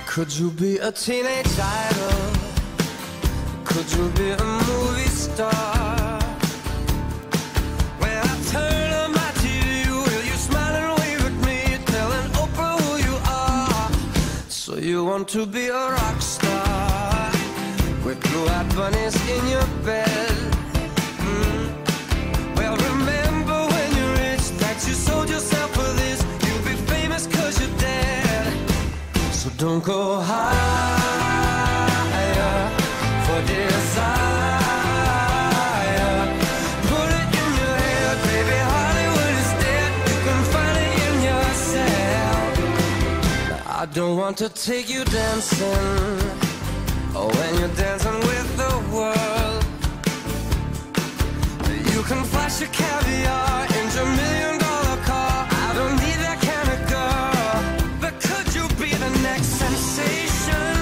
Could you be a teenage idol? Could you be a movie star? When I turn on my TV, will you smile and wave at me, telling Oprah who you are? So you want to be a rock star with blue-eyed bunnies in your bed? Well, remember when you're rich that you sold yourself for this. You'll be famous 'cause you're dead. So don't go higher for desire. Put it in your head, baby, Hollywood is dead. You can find it in yourself. Now, I don't want to take you dancing, or when you're dancing with the world. You can flash your caviar in your $1,000,000 car. I don't need that kind of girl. But could you be the next sensation?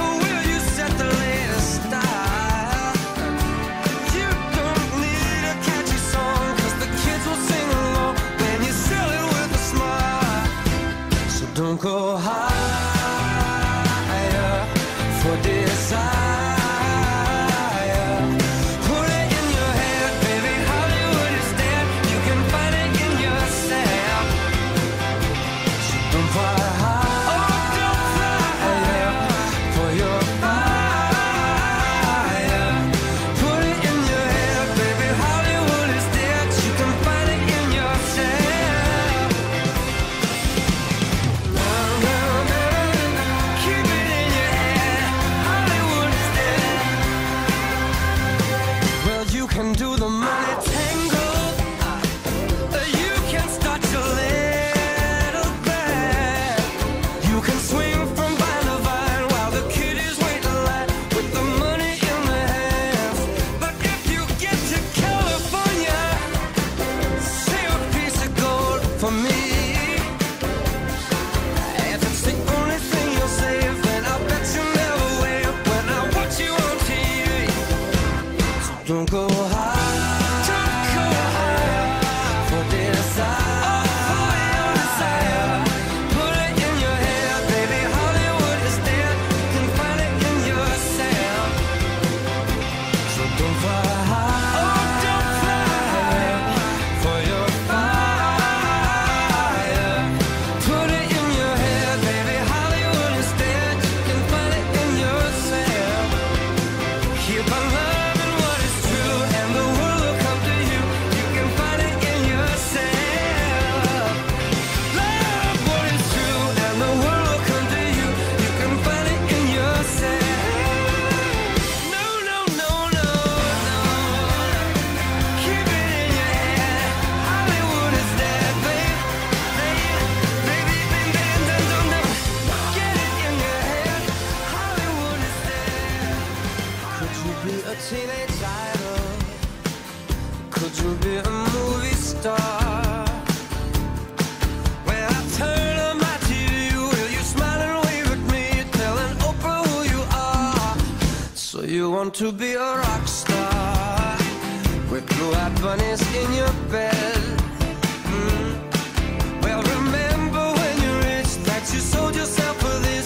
Or will you set the latest style? You don't need a catchy song, 'cause the kids will sing along when you sell it with a smile. So don't go higher for desire. Don't go higher for desire. Put it in your head, baby, Hollywood is dead. You can find it in yourself. So don't fly higher for your fire. Put it in your head, baby, Hollywood is dead. You can find it in yourself. Keep on loving. Teenage idol, could you be a movie star? When I turn on my TV, will you smile and wave at me, telling Oprah who you are? So you want to be a rock star with blue-eyed bunnies in your bed? Well, remember when you're rich that you sold yourself for this.